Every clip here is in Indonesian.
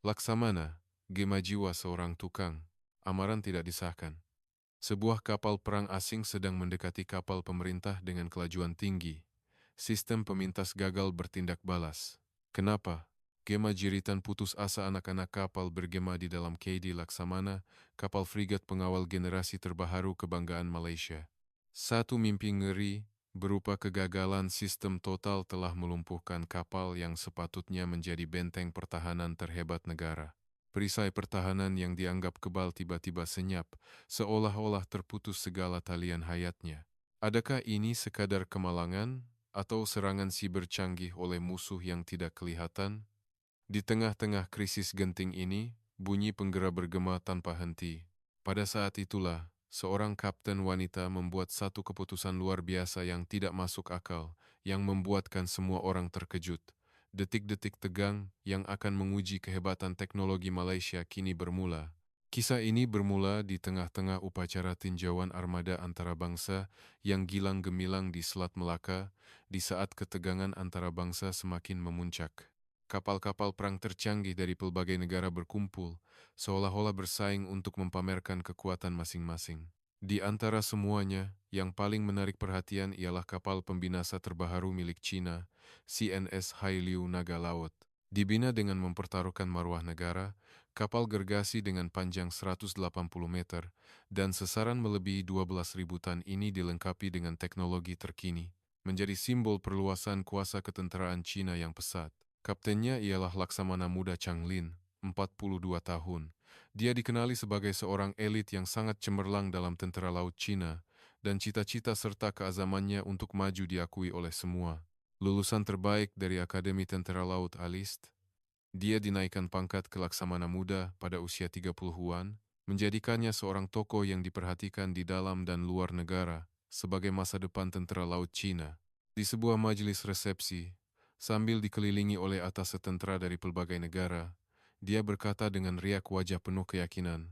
Laksamana, gema jiwa seorang tukang. Amaran tidak disahkan. Sebuah kapal perang asing sedang mendekati kapal pemerintah dengan kelajuan tinggi. Sistem pemintas gagal bertindak balas. Kenapa? Gema jiritan putus asa anak-anak kapal bergema di dalam KD Laksamana, kapal frigat pengawal generasi terbaru kebanggaan Malaysia. Satu mimpi ngeri, berupa kegagalan sistem total telah melumpuhkan kapal yang sepatutnya menjadi benteng pertahanan terhebat negara. Perisai pertahanan yang dianggap kebal tiba-tiba senyap, seolah-olah terputus segala talian hayatnya. Adakah ini sekadar kemalangan, atau serangan siber canggih oleh musuh yang tidak kelihatan? Di tengah-tengah krisis genting ini, bunyi penggera bergema tanpa henti. Pada saat itulah, seorang kapten wanita membuat satu keputusan luar biasa yang tidak masuk akal, yang membuatkan semua orang terkejut. Detik-detik tegang yang akan menguji kehebatan teknologi Malaysia kini bermula. Kisah ini bermula di tengah-tengah upacara tinjauan armada antarabangsa yang gilang gemilang di Selat Melaka, di saat ketegangan antarabangsa semakin memuncak. Kapal-kapal perang tercanggih dari pelbagai negara berkumpul, seolah-olah bersaing untuk mempamerkan kekuatan masing-masing. Di antara semuanya, yang paling menarik perhatian ialah kapal pembinasa terbaru milik China, CNS Hailiu Naga Laut. Dibina dengan mempertaruhkan maruah negara, kapal gergasi dengan panjang 180 meter dan sesaran melebihi 12.000 tan ini dilengkapi dengan teknologi terkini, menjadi simbol perluasan kuasa ketenteraan China yang pesat. Kaptennya ialah Laksamana Muda Chang Lin, 42 tahun. Dia dikenali sebagai seorang elit yang sangat cemerlang dalam tentara laut Cina, dan cita-cita serta keazamannya untuk maju diakui oleh semua. Lulusan terbaik dari Akademi Tentara Laut Alist, dia dinaikkan pangkat ke Laksamana Muda pada usia 30-an, menjadikannya seorang tokoh yang diperhatikan di dalam dan luar negara sebagai masa depan tentara laut Cina. Di sebuah majelis resepsi, sambil dikelilingi oleh atas tentara dari pelbagai negara, dia berkata dengan riak wajah penuh keyakinan,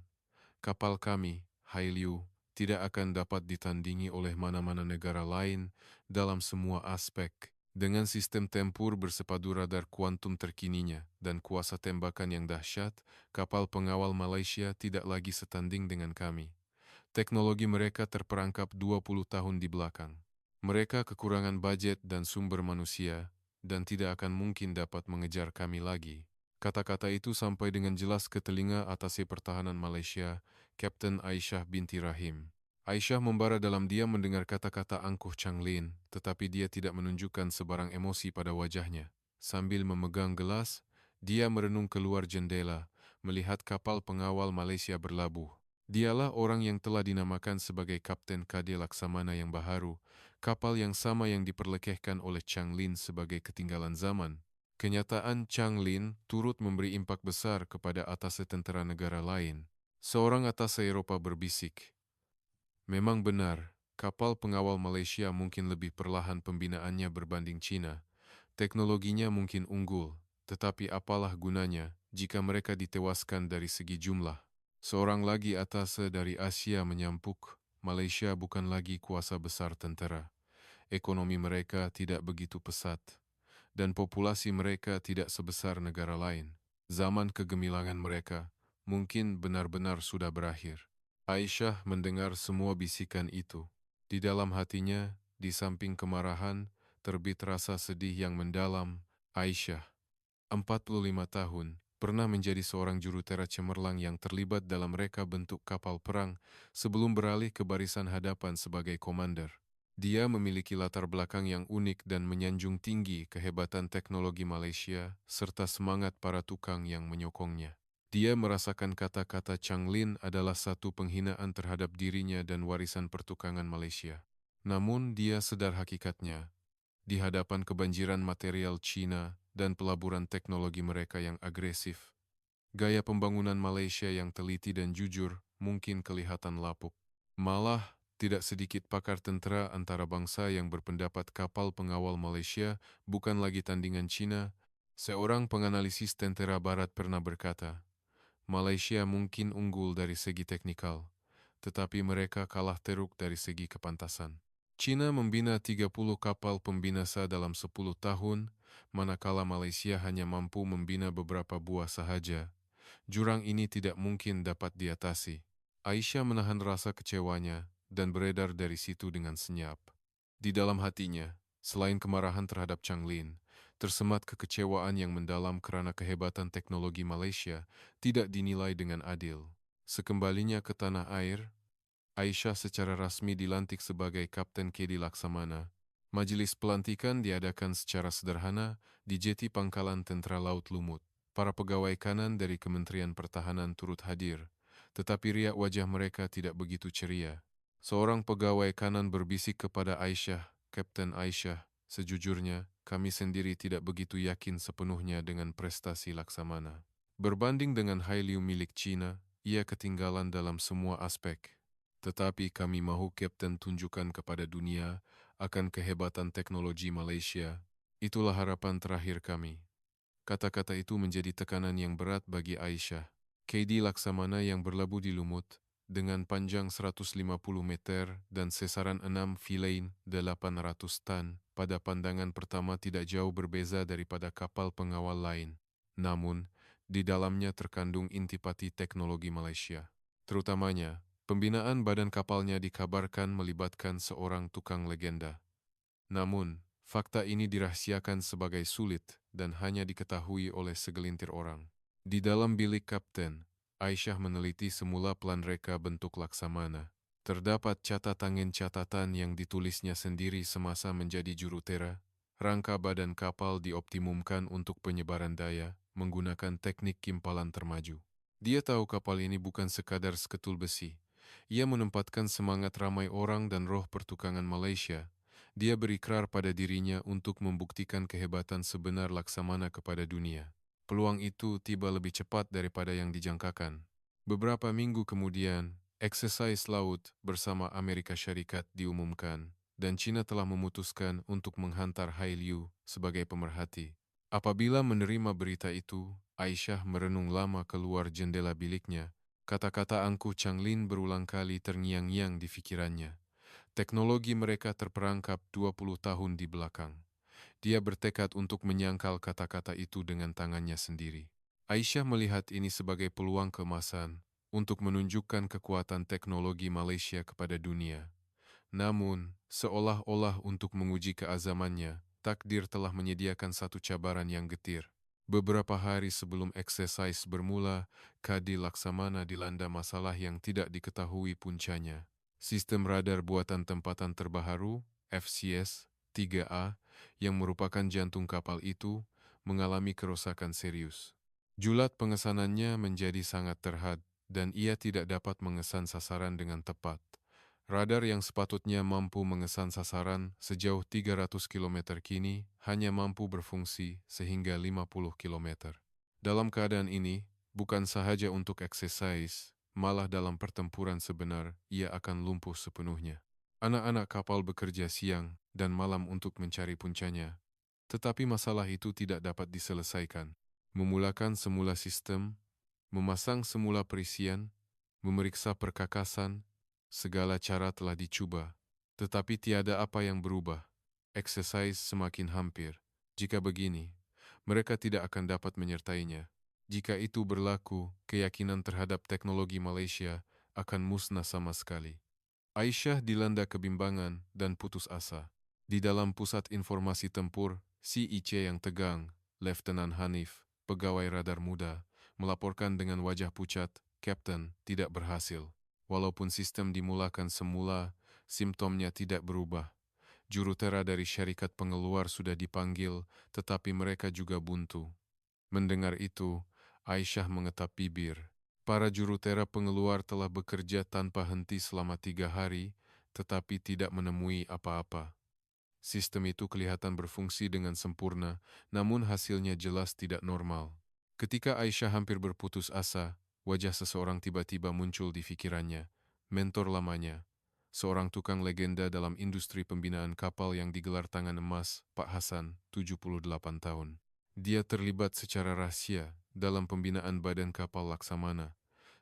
"Kapal kami, Hailiu, tidak akan dapat ditandingi oleh mana-mana negara lain dalam semua aspek. Dengan sistem tempur bersepadu radar kuantum terkininya dan kuasa tembakan yang dahsyat, kapal pengawal Malaysia tidak lagi setanding dengan kami. Teknologi mereka terperangkap 20 tahun di belakang. Mereka kekurangan budget dan sumber manusia, dan tidak akan mungkin dapat mengejar kami lagi." Kata-kata itu sampai dengan jelas ke telinga Atase Pertahanan Malaysia, Kapten Aisyah binti Rahim. Aisyah membara dalam diam mendengar kata-kata angkuh Chang Lin, tetapi dia tidak menunjukkan sebarang emosi pada wajahnya. Sambil memegang gelas, dia merenung keluar jendela, melihat kapal pengawal Malaysia berlabuh. Dialah orang yang telah dinamakan sebagai Kapten KD Laksamana yang baharu, kapal yang sama yang diperlekehkan oleh Chang Lin sebagai ketinggalan zaman. Kenyataan Chang Lin turut memberi impak besar kepada atase tentera negara lain. Seorang atase Eropa berbisik, "Memang benar, kapal pengawal Malaysia mungkin lebih perlahan pembinaannya berbanding China. Teknologinya mungkin unggul, tetapi apalah gunanya jika mereka ditewaskan dari segi jumlah." Seorang lagi atase dari Asia menyampuk, "Malaysia bukan lagi kuasa besar tentera. Ekonomi mereka tidak begitu pesat, dan populasi mereka tidak sebesar negara lain. Zaman kegemilangan mereka mungkin benar-benar sudah berakhir." Aisyah mendengar semua bisikan itu. Di dalam hatinya, di samping kemarahan, terbit rasa sedih yang mendalam. Aisyah, 45 tahun, pernah menjadi seorang jurutera cemerlang yang terlibat dalam reka bentuk kapal perang sebelum beralih ke barisan hadapan sebagai komander. Dia memiliki latar belakang yang unik dan menyanjung tinggi kehebatan teknologi Malaysia serta semangat para tukang yang menyokongnya. Dia merasakan kata-kata Chang Lin adalah satu penghinaan terhadap dirinya dan warisan pertukangan Malaysia. Namun dia sadar hakikatnya, di hadapan kebanjiran material Cina dan pelaburan teknologi mereka yang agresif, gaya pembangunan Malaysia yang teliti dan jujur mungkin kelihatan lapuk. Malah, tidak sedikit pakar tentera antarabangsa yang berpendapat kapal pengawal Malaysia bukan lagi tandingan Cina. Seorang penganalisis tentera barat pernah berkata, "Malaysia mungkin unggul dari segi teknikal, tetapi mereka kalah teruk dari segi kepantasan." China membina 30 kapal pembinasa dalam 10 tahun, manakala Malaysia hanya mampu membina beberapa buah sahaja. Jurang ini tidak mungkin dapat diatasi. Aisyah menahan rasa kecewanya dan beredar dari situ dengan senyap. Di dalam hatinya, selain kemarahan terhadap Changlin, tersemat kekecewaan yang mendalam karena kehebatan teknologi Malaysia tidak dinilai dengan adil. Sekembalinya ke tanah air, Aisyah secara rasmi dilantik sebagai Kapten KD Laksamana. Majelis pelantikan diadakan secara sederhana di jeti Pangkalan Tentera Laut Lumut. Para pegawai kanan dari Kementerian Pertahanan turut hadir, tetapi riak wajah mereka tidak begitu ceria. Seorang pegawai kanan berbisik kepada Aisyah, "Kapten Aisyah, sejujurnya, kami sendiri tidak begitu yakin sepenuhnya dengan prestasi Laksamana. Berbanding dengan Hailiu milik China, ia ketinggalan dalam semua aspek. Tetapi kami mahu Kapten tunjukkan kepada dunia akan kehebatan teknologi Malaysia. Itulah harapan terakhir kami." Kata-kata itu menjadi tekanan yang berat bagi Aisyah. KD Laksamana yang berlabuh di Lumut, dengan panjang 150 meter dan sesaran 6 filein 800 tan, pada pandangan pertama tidak jauh berbeza daripada kapal pengawal lain. Namun, di dalamnya terkandung intipati teknologi Malaysia. Terutamanya, pembinaan badan kapalnya dikabarkan melibatkan seorang tukang legenda. Namun, fakta ini dirahasiakan sebagai sulit dan hanya diketahui oleh segelintir orang. Di dalam bilik kapten, Aisyah meneliti semula plan reka bentuk Laksamana. Terdapat catatan yang ditulisnya sendiri semasa menjadi jurutera. Rangka badan kapal dioptimumkan untuk penyebaran daya menggunakan teknik kimpalan termaju. Dia tahu kapal ini bukan sekadar seketul besi. Ia menempatkan semangat ramai orang dan roh pertukangan Malaysia. Dia berikrar pada dirinya untuk membuktikan kehebatan sebenar Laksamana kepada dunia. Peluang itu tiba lebih cepat daripada yang dijangkakan. Beberapa minggu kemudian, eksersis laut bersama Amerika Syarikat diumumkan dan China telah memutuskan untuk menghantar Hailiu sebagai pemerhati. Apabila menerima berita itu, Aisyah merenung lama keluar jendela biliknya. Kata-kata Angku Changlin berulang kali terngiang-ngiang di fikirannya. Teknologi mereka terperangkap 20 tahun di belakang. Dia bertekad untuk menyangkal kata-kata itu dengan tangannya sendiri. Aisyah melihat ini sebagai peluang keemasan untuk menunjukkan kekuatan teknologi Malaysia kepada dunia. Namun, seolah-olah untuk menguji keazamannya, takdir telah menyediakan satu cabaran yang getir. Beberapa hari sebelum eksersis bermula, KD Laksamana dilanda masalah yang tidak diketahui puncanya. Sistem radar buatan tempatan terbaru, FCS 3A, yang merupakan jantung kapal itu, mengalami kerusakan serius. Julat pengesanannya menjadi sangat terhad, dan ia tidak dapat mengesan sasaran dengan tepat. Radar yang sepatutnya mampu mengesan sasaran sejauh 300 km kini hanya mampu berfungsi sehingga 50 km. Dalam keadaan ini, bukan sahaja untuk eksersis, malah dalam pertempuran sebenar, ia akan lumpuh sepenuhnya. Anak-anak kapal bekerja siang dan malam untuk mencari puncanya. Tetapi masalah itu tidak dapat diselesaikan. Memulakan semula sistem, memasang semula perisian, memeriksa perkakasan, segala cara telah dicoba. Tetapi tiada apa yang berubah. Eksersis semakin hampir. Jika begini, mereka tidak akan dapat menyertainya. Jika itu berlaku, keyakinan terhadap teknologi Malaysia akan musnah sama sekali. Aisyah dilanda kebimbangan dan putus asa. Di dalam pusat informasi tempur, CIC yang tegang, Letnan Hanif, pegawai radar muda, melaporkan dengan wajah pucat, "Kapten, tidak berhasil. Walaupun sistem dimulakan semula, simptomnya tidak berubah. Jurutera dari syarikat pengeluar sudah dipanggil, tetapi mereka juga buntu." Mendengar itu, Aisyah mengetap bibir. Para jurutera pengeluar telah bekerja tanpa henti selama 3 hari, tetapi tidak menemui apa-apa. Sistem itu kelihatan berfungsi dengan sempurna, namun hasilnya jelas tidak normal. Ketika Aisyah hampir berputus asa, wajah seseorang tiba-tiba muncul di fikirannya. Mentor lamanya, seorang tukang legenda dalam industri pembinaan kapal yang digelar tangan emas, Pak Hasan, 78 tahun. Dia terlibat secara rahasia dalam pembinaan badan kapal Laksamana.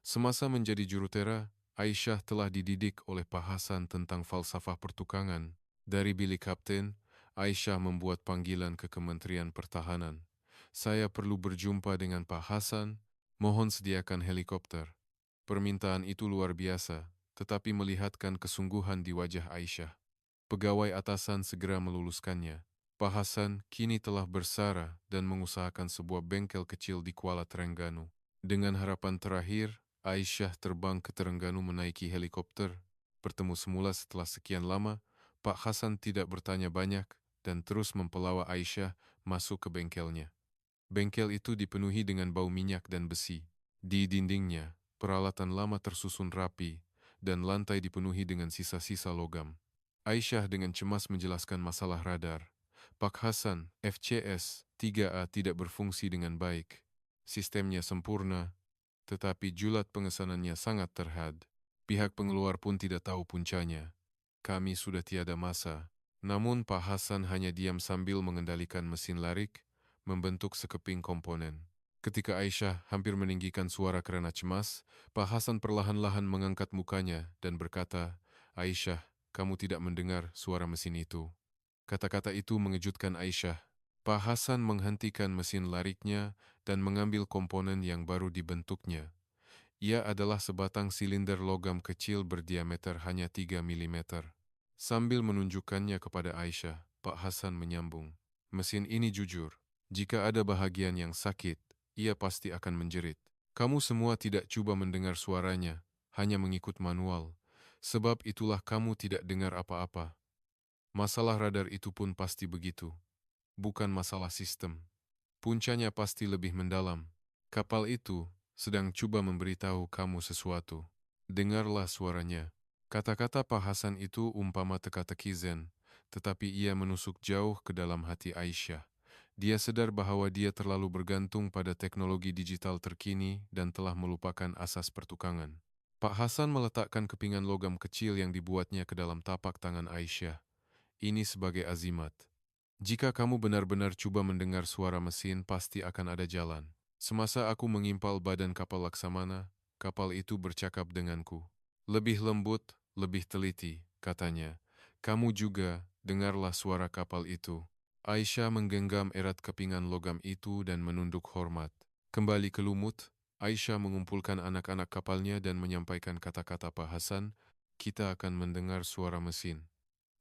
Semasa menjadi jurutera, Aisyah telah dididik oleh Pak Hasan tentang falsafah pertukangan. Dari bilik kapten, Aisyah membuat panggilan ke Kementerian Pertahanan. "Saya perlu berjumpa dengan Pak Hasan." Mohon sediakan helikopter. Permintaan itu luar biasa, tetapi melihatkan kesungguhan di wajah Aisyah. Pegawai atasan segera meluluskannya. Pak Hasan kini telah bersara dan mengusahakan sebuah bengkel kecil di Kuala Terengganu. Dengan harapan terakhir, Aisyah terbang ke Terengganu menaiki helikopter. Bertemu semula setelah sekian lama, Pak Hasan tidak bertanya banyak dan terus mempelawa Aisyah masuk ke bengkelnya. Bengkel itu dipenuhi dengan bau minyak dan besi. Di dindingnya, peralatan lama tersusun rapi, dan lantai dipenuhi dengan sisa-sisa logam. Aisyah dengan cemas menjelaskan masalah radar. Pak Hasan, FCS 3A tidak berfungsi dengan baik. Sistemnya sempurna, tetapi julat pengesanannya sangat terhad. Pihak pengeluar pun tidak tahu puncanya. Kami sudah tiada masa. Namun Pak Hasan hanya diam sambil mengendalikan mesin larik, membentuk sekeping komponen. Ketika Aisyah hampir meninggikan suara karena cemas, Pak Hasan perlahan-lahan mengangkat mukanya dan berkata, "Aisyah, kamu tidak mendengar suara mesin itu." Kata-kata itu mengejutkan Aisyah. Pak Hasan menghentikan mesin lariknya dan mengambil komponen yang baru dibentuknya. Ia adalah sebatang silinder logam kecil berdiameter hanya 3 mm. Sambil menunjukkannya kepada Aisyah, Pak Hasan menyambung, "Mesin ini jujur. Jika ada bahagian yang sakit, ia pasti akan menjerit. Kamu semua tidak coba mendengar suaranya, hanya mengikut manual. Sebab itulah kamu tidak dengar apa-apa. Masalah radar itu pun pasti begitu. Bukan masalah sistem. Puncanya pasti lebih mendalam. Kapal itu sedang coba memberitahu kamu sesuatu. Dengarlah suaranya." Kata-kata Pak Hasan itu umpama teka-teki zen, tetapi ia menusuk jauh ke dalam hati Aisyah. Dia sadar bahwa dia terlalu bergantung pada teknologi digital terkini dan telah melupakan asas pertukangan. Pak Hasan meletakkan kepingan logam kecil yang dibuatnya ke dalam tapak tangan Aisyah. "Ini sebagai azimat. Jika kamu benar-benar coba mendengar suara mesin, pasti akan ada jalan." Semasa aku mengimpal badan kapal Laksamana, kapal itu bercakap denganku. "Lebih lembut, lebih teliti," katanya. "Kamu juga, dengarlah suara kapal itu." Aisyah menggenggam erat kepingan logam itu dan menunduk hormat. Kembali ke Lumut, Aisyah mengumpulkan anak-anak kapalnya dan menyampaikan kata-kata Pak Hasan, "Kita akan mendengar suara mesin.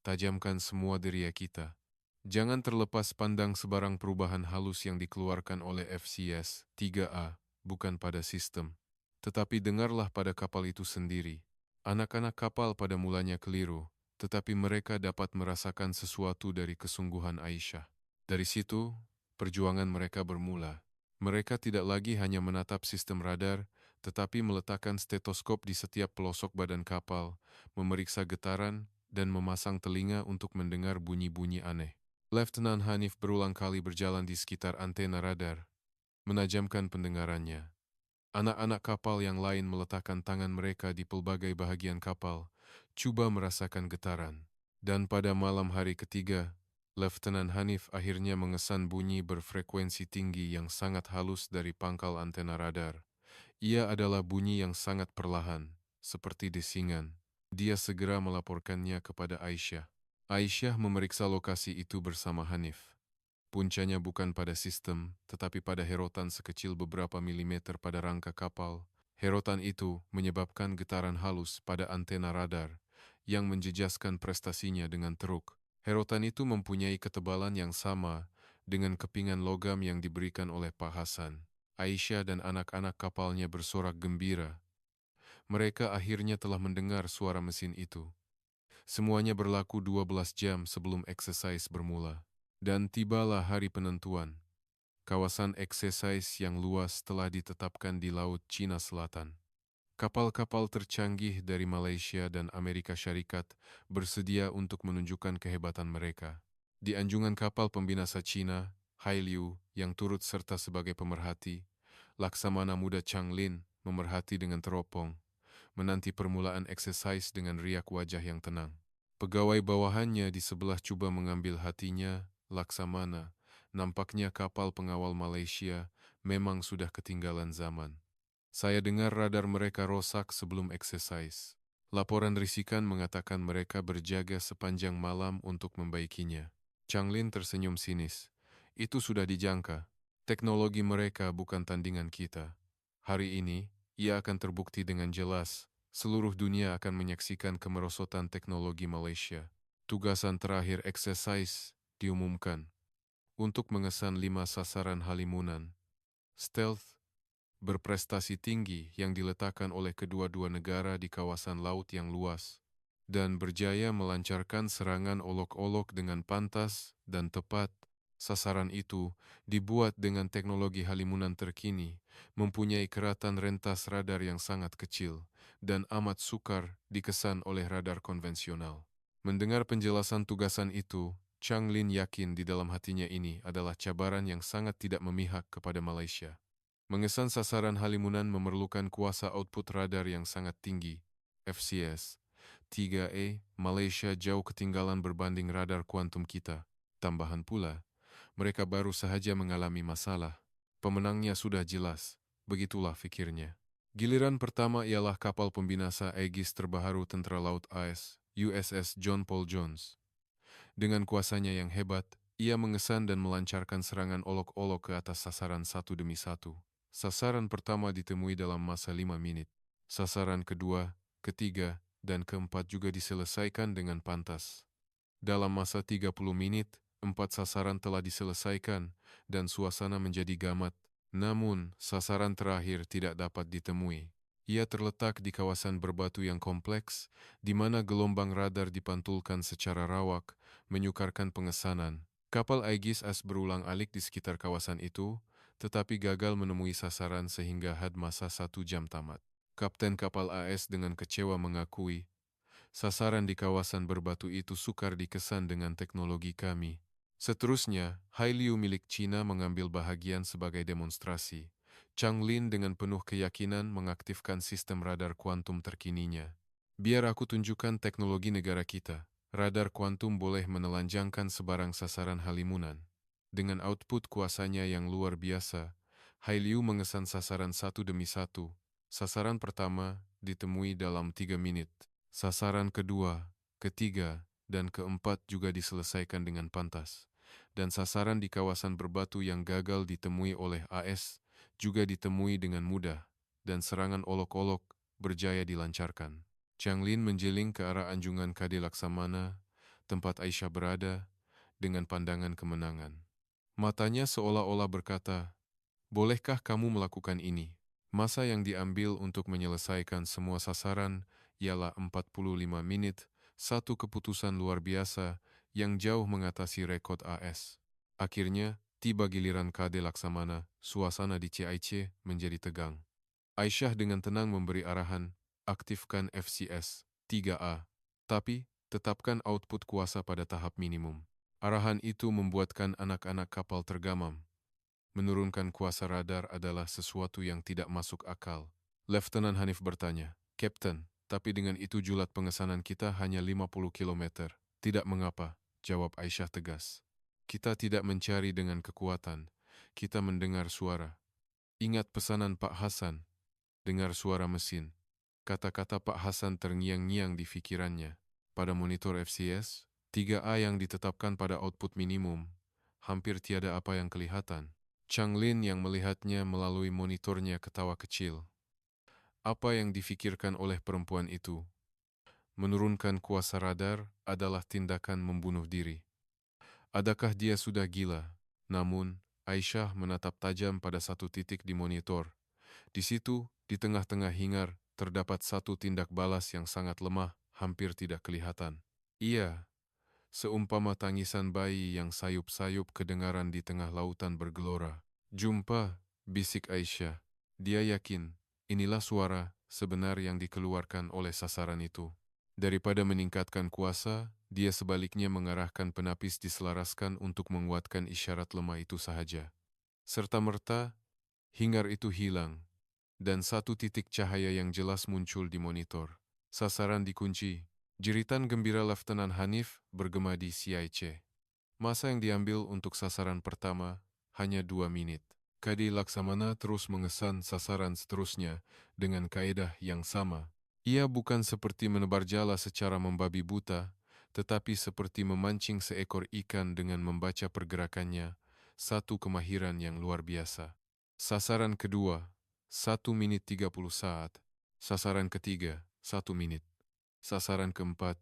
Tajamkan semua deria kita. Jangan terlepas pandang sebarang perubahan halus yang dikeluarkan oleh FCS 3A, bukan pada sistem. Tetapi dengarlah pada kapal itu sendiri." Anak-anak kapal pada mulanya keliru, tetapi mereka dapat merasakan sesuatu dari kesungguhan Aisyah. Dari situ, perjuangan mereka bermula. Mereka tidak lagi hanya menatap sistem radar, tetapi meletakkan stetoskop di setiap pelosok badan kapal, memeriksa getaran, dan memasang telinga untuk mendengar bunyi-bunyi aneh. Letnan Hanif berulang kali berjalan di sekitar antena radar, menajamkan pendengarannya. Anak-anak kapal yang lain meletakkan tangan mereka di pelbagai bahagian kapal, coba merasakan getaran. Dan pada malam hari ketiga, Letnan Hanif akhirnya mengesan bunyi berfrekuensi tinggi yang sangat halus dari pangkal antena radar. Ia adalah bunyi yang sangat perlahan, seperti desingan. Dia segera melaporkannya kepada Aisyah. Aisyah memeriksa lokasi itu bersama Hanif. Puncanya bukan pada sistem, tetapi pada herotan sekecil beberapa milimeter pada rangka kapal. Herotan itu menyebabkan getaran halus pada antena radar, yang menjejaskan prestasinya dengan teruk. Herotan itu mempunyai ketebalan yang sama dengan kepingan logam yang diberikan oleh Pak Hasan. Aisyah dan anak-anak kapalnya bersorak gembira. Mereka akhirnya telah mendengar suara mesin itu. Semuanya berlaku 12 jam sebelum exercise bermula. Dan tibalah hari penentuan. Kawasan exercise yang luas telah ditetapkan di Laut Cina Selatan. Kapal-kapal tercanggih dari Malaysia dan Amerika Syarikat bersedia untuk menunjukkan kehebatan mereka. Di anjungan kapal pembinasa Cina, Hailiu, yang turut serta sebagai pemerhati, Laksamana Muda Changlin memerhati dengan teropong, menanti permulaan exercise dengan riak wajah yang tenang. Pegawai bawahannya di sebelah cuba mengambil hatinya, Laksamana. Nampaknya kapal pengawal Malaysia memang sudah ketinggalan zaman. Saya dengar radar mereka rosak sebelum exercise. Laporan risikan mengatakan mereka berjaga sepanjang malam untuk membaikinya. Changlin tersenyum sinis. Itu sudah dijangka. Teknologi mereka bukan tandingan kita. Hari ini, ia akan terbukti dengan jelas. Seluruh dunia akan menyaksikan kemerosotan teknologi Malaysia. Tugasan terakhir exercise diumumkan untuk mengesan 5 sasaran halimunan. Stealth berprestasi tinggi yang diletakkan oleh kedua-dua negara di kawasan laut yang luas dan berjaya melancarkan serangan olok-olok dengan pantas dan tepat. Sasaran itu dibuat dengan teknologi halimunan terkini, mempunyai keratan rentas radar yang sangat kecil, dan amat sukar dikesan oleh radar konvensional. Mendengar penjelasan tugasan itu, Chang Lin yakin di dalam hatinya ini adalah cabaran yang sangat tidak memihak kepada Malaysia. Mengesan sasaran halimunan memerlukan kuasa output radar yang sangat tinggi, FCS. 3E, Malaysia jauh ketinggalan berbanding radar kuantum kita. Tambahan pula, mereka baru sahaja mengalami masalah. Pemenangnya sudah jelas, begitulah fikirnya. Giliran pertama ialah kapal pembinasa Aegis terbaru Tentera Laut AS, USS John Paul Jones. Dengan kuasanya yang hebat, ia mengesan dan melancarkan serangan olok-olok ke atas sasaran satu demi satu. Sasaran pertama ditemui dalam masa 5 menit. Sasaran kedua, ketiga, dan keempat juga diselesaikan dengan pantas. Dalam masa 30 menit, 4 sasaran telah diselesaikan dan suasana menjadi gamat. Namun, sasaran terakhir tidak dapat ditemui. Ia terletak di kawasan berbatu yang kompleks, di mana gelombang radar dipantulkan secara rawak, menyukarkan pengesanan. Kapal Aegis As berulang-alik di sekitar kawasan itu, tetapi gagal menemui sasaran sehingga had masa 1 jam tamat. Kapten kapal AS dengan kecewa mengakui, sasaran di kawasan berbatu itu sukar dikesan dengan teknologi kami. Seterusnya, Hailiu milik China mengambil bahagian sebagai demonstrasi. Chang Lin dengan penuh keyakinan mengaktifkan sistem radar kuantum terkininya. Biar aku tunjukkan teknologi negara kita. Radar kuantum boleh menelanjangkan sebarang sasaran halimunan. Dengan output kuasanya yang luar biasa, Hailiu mengesan sasaran satu demi satu. Sasaran pertama ditemui dalam 3 menit. Sasaran kedua, ketiga, dan keempat juga diselesaikan dengan pantas. Dan sasaran di kawasan berbatu yang gagal ditemui oleh AS juga ditemui dengan mudah, dan serangan olok-olok berjaya dilancarkan. Chang Lin menjeling ke arah anjungan KD Laksamana, tempat Aisyah berada, dengan pandangan kemenangan. Matanya seolah-olah berkata, "Bolehkah kamu melakukan ini?" Masa yang diambil untuk menyelesaikan semua sasaran ialah 45 menit, satu keputusan luar biasa yang jauh mengatasi rekod AS. Akhirnya, tiba giliran KD Laksamana, suasana di CIC menjadi tegang. Aisyah dengan tenang memberi arahan, aktifkan FCS 3A, tapi tetapkan output kuasa pada tahap minimum. Arahan itu membuatkan anak-anak kapal tergamam. Menurunkan kuasa radar adalah sesuatu yang tidak masuk akal. Letnan Hanif bertanya, "Kapten, tapi dengan itu julat pengesanan kita hanya 50 km. Tidak mengapa," jawab Aisyah tegas. "Kita tidak mencari dengan kekuatan. Kita mendengar suara. Ingat pesanan Pak Hasan, dengar suara mesin." Kata-kata Pak Hasan terngiang-ngiang di fikirannya. Pada monitor FCS, 3A yang ditetapkan pada output minimum, hampir tiada apa yang kelihatan. Chang Lin yang melihatnya melalui monitornya ketawa kecil. Apa yang difikirkan oleh perempuan itu? Menurunkan kuasa radar adalah tindakan membunuh diri. Adakah dia sudah gila? Namun, Aisyah menatap tajam pada satu titik di monitor. Di situ, di tengah-tengah hingar, terdapat satu tindak balas yang sangat lemah, hampir tidak kelihatan. Iya, seumpama tangisan bayi yang sayup-sayup kedengaran di tengah lautan bergelora. "Jumpa," bisik Aisyah. Dia yakin, inilah suara sebenar yang dikeluarkan oleh sasaran itu. Daripada meningkatkan kuasa, dia sebaliknya mengarahkan penapis diselaraskan untuk menguatkan isyarat lemah itu sahaja. Serta-merta, hingar itu hilang, dan satu titik cahaya yang jelas muncul di monitor. Sasaran dikunci. Jeritan gembira Letnan Hanif bergema di CIC. Masa yang diambil untuk sasaran pertama hanya 2 menit. KD Laksamana terus mengesan sasaran seterusnya dengan kaedah yang sama. Ia bukan seperti menebar jala secara membabi buta, tetapi seperti memancing seekor ikan dengan membaca pergerakannya, satu kemahiran yang luar biasa. Sasaran kedua, 1 menit 30 saat. Sasaran ketiga, 1 menit. Sasaran keempat,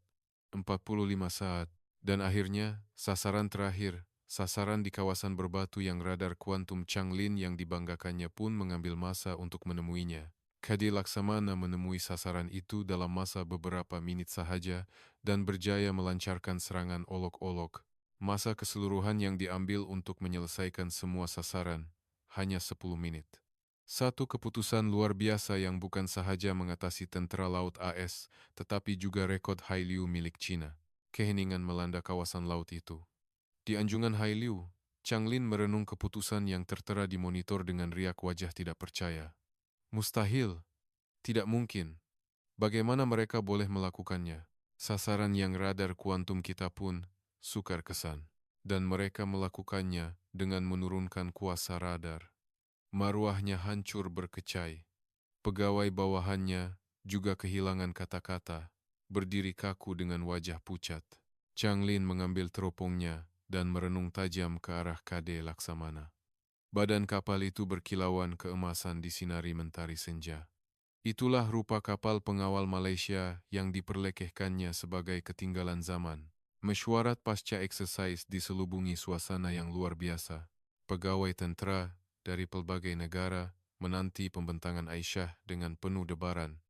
45 saat. Dan akhirnya, sasaran terakhir, sasaran di kawasan berbatu yang radar kuantum Changlin yang dibanggakannya pun mengambil masa untuk menemuinya. Kadi Laksamana menemui sasaran itu dalam masa beberapa menit sahaja dan berjaya melancarkan serangan olok-olok. Masa keseluruhan yang diambil untuk menyelesaikan semua sasaran, hanya 10 menit. Satu keputusan luar biasa yang bukan sahaja mengatasi tentara laut AS, tetapi juga rekod Hailiu milik Cina. Keheningan melanda kawasan laut itu. Di anjungan Hailiu, Changlin merenung keputusan yang tertera di monitor dengan riak wajah tidak percaya. Mustahil. Tidak mungkin. Bagaimana mereka boleh melakukannya? Sasaran yang radar kuantum kita pun sukar kesan. Dan mereka melakukannya dengan menurunkan kuasa radar. Maruahnya hancur berkecai. Pegawai bawahannya juga kehilangan kata-kata, berdiri kaku dengan wajah pucat. Changlin mengambil teropongnya dan merenung tajam ke arah Kade Laksamana. Badan kapal itu berkilauan keemasan disinari mentari senja. Itulah rupa kapal pengawal Malaysia yang diperlekehkannya sebagai ketinggalan zaman. Mesyuarat pasca eksersis diselubungi suasana yang luar biasa. Pegawai tentera dari pelbagai negara menanti pembentangan Aisyah dengan penuh debaran.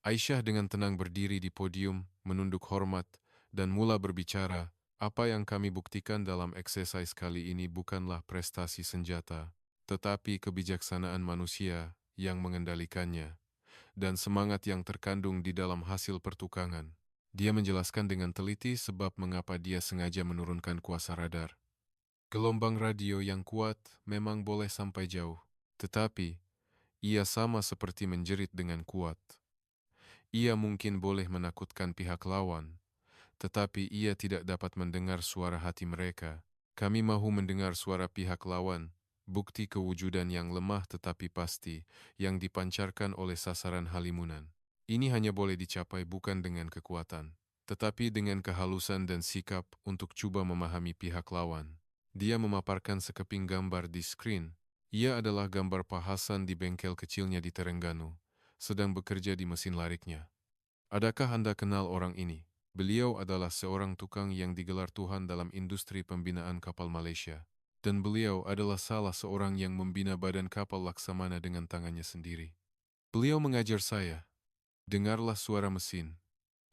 Aisyah dengan tenang berdiri di podium, menunduk hormat, dan mula berbicara, apa yang kami buktikan dalam eksersis kali ini bukanlah prestasi senjata, tetapi kebijaksanaan manusia yang mengendalikannya dan semangat yang terkandung di dalam hasil pertukangan. Dia menjelaskan dengan teliti sebab mengapa dia sengaja menurunkan kuasa radar. Gelombang radio yang kuat memang boleh sampai jauh, tetapi ia sama seperti menjerit dengan kuat. Ia mungkin boleh menakutkan pihak lawan, tetapi ia tidak dapat mendengar suara hati mereka. Kami mahu mendengar suara pihak lawan, bukti kewujudan yang lemah tetapi pasti, yang dipancarkan oleh sasaran halimunan. Ini hanya boleh dicapai bukan dengan kekuatan, tetapi dengan kehalusan dan sikap untuk coba memahami pihak lawan. Dia memaparkan sekeping gambar di skrin. Ia adalah gambar Pak Hasan di bengkel kecilnya di Terengganu, sedang bekerja di mesin lariknya. Adakah Anda kenal orang ini? Beliau adalah seorang tukang yang digelar Tuhan dalam industri pembinaan kapal Malaysia. Dan beliau adalah salah seorang yang membina badan kapal Laksamana dengan tangannya sendiri. Beliau mengajar saya, dengarlah suara mesin.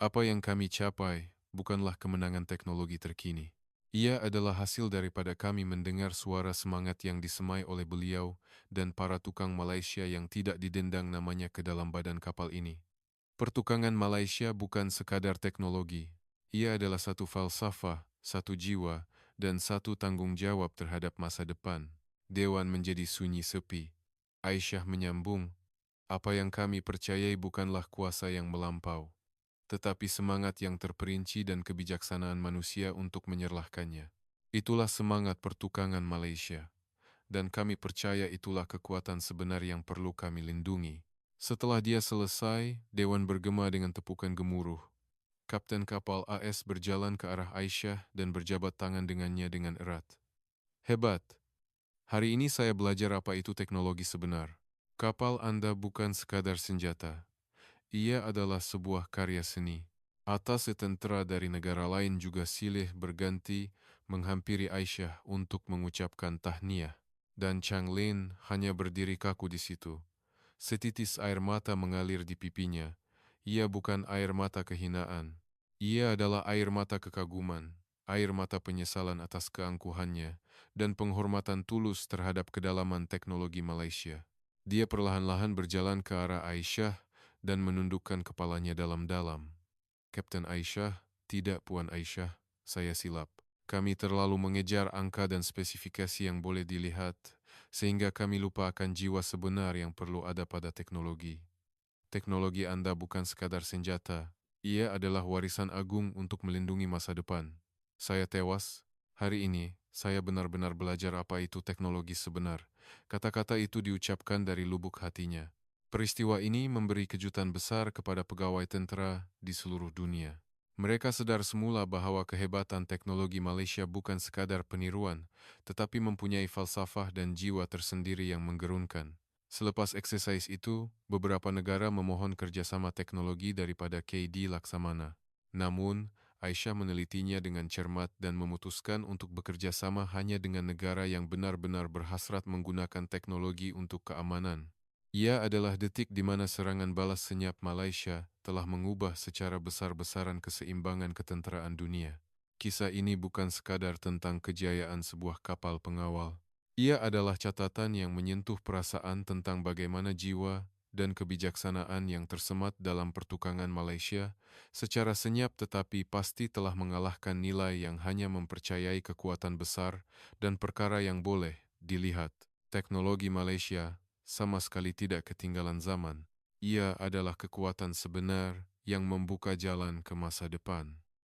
Apa yang kami capai bukanlah kemenangan teknologi terkini. Ia adalah hasil daripada kami mendengar suara semangat yang disemai oleh beliau dan para tukang Malaysia yang tidak didendang namanya ke dalam badan kapal ini. Pertukangan Malaysia bukan sekadar teknologi. Ia adalah satu falsafah, satu jiwa, dan satu tanggung jawab terhadap masa depan. Dewan menjadi sunyi sepi. Aisyah menyambung, apa yang kami percayai bukanlah kuasa yang melampau, tetapi semangat yang terperinci dan kebijaksanaan manusia untuk menyerlahkannya. Itulah semangat pertukangan Malaysia, dan kami percaya itulah kekuatan sebenar yang perlu kami lindungi. Setelah dia selesai, Dewan bergema dengan tepukan gemuruh. Kapten kapal AS berjalan ke arah Aisyah dan berjabat tangan dengannya dengan erat. Hebat. Hari ini saya belajar apa itu teknologi sebenar. Kapal Anda bukan sekadar senjata. Ia adalah sebuah karya seni. Atas tentera dari negara lain juga silih berganti menghampiri Aisyah untuk mengucapkan tahniah. Dan Changlin hanya berdiri kaku di situ. Setitis air mata mengalir di pipinya. Ia bukan air mata kehinaan. Ia adalah air mata kekaguman, air mata penyesalan atas keangkuhannya, dan penghormatan tulus terhadap kedalaman teknologi Malaysia. Dia perlahan-lahan berjalan ke arah Aisyah dan menundukkan kepalanya dalam-dalam. Kapten Aisyah, tidak Puan Aisyah, saya silap. Kami terlalu mengejar angka dan spesifikasi yang boleh dilihat, sehingga kami lupa akan jiwa sebenar yang perlu ada pada teknologi. Teknologi Anda bukan sekadar senjata, ia adalah warisan agung untuk melindungi masa depan. Saya tewas, hari ini saya benar-benar belajar apa itu teknologi sebenar. Kata-kata itu diucapkan dari lubuk hatinya. Peristiwa ini memberi kejutan besar kepada pegawai tentera di seluruh dunia. Mereka sadar semula bahwa kehebatan teknologi Malaysia bukan sekadar peniruan, tetapi mempunyai falsafah dan jiwa tersendiri yang menggerunkan. Selepas eksersis itu, beberapa negara memohon kerjasama teknologi daripada KD Laksamana. Namun, Aisyah menelitinya dengan cermat dan memutuskan untuk bekerja sama hanya dengan negara yang benar-benar berhasrat menggunakan teknologi untuk keamanan. Ia adalah detik di mana serangan balas senyap Malaysia telah mengubah secara besar-besaran keseimbangan ketenteraan dunia. Kisah ini bukan sekadar tentang kejayaan sebuah kapal pengawal. Ia adalah catatan yang menyentuh perasaan tentang bagaimana jiwa dan kebijaksanaan yang tersemat dalam pertukangan Malaysia secara senyap tetapi pasti telah mengalahkan nilai yang hanya mempercayai kekuatan besar dan perkara yang boleh dilihat. Teknologi Malaysia sama sekali tidak ketinggalan zaman. Ia adalah kekuatan sebenar yang membuka jalan ke masa depan.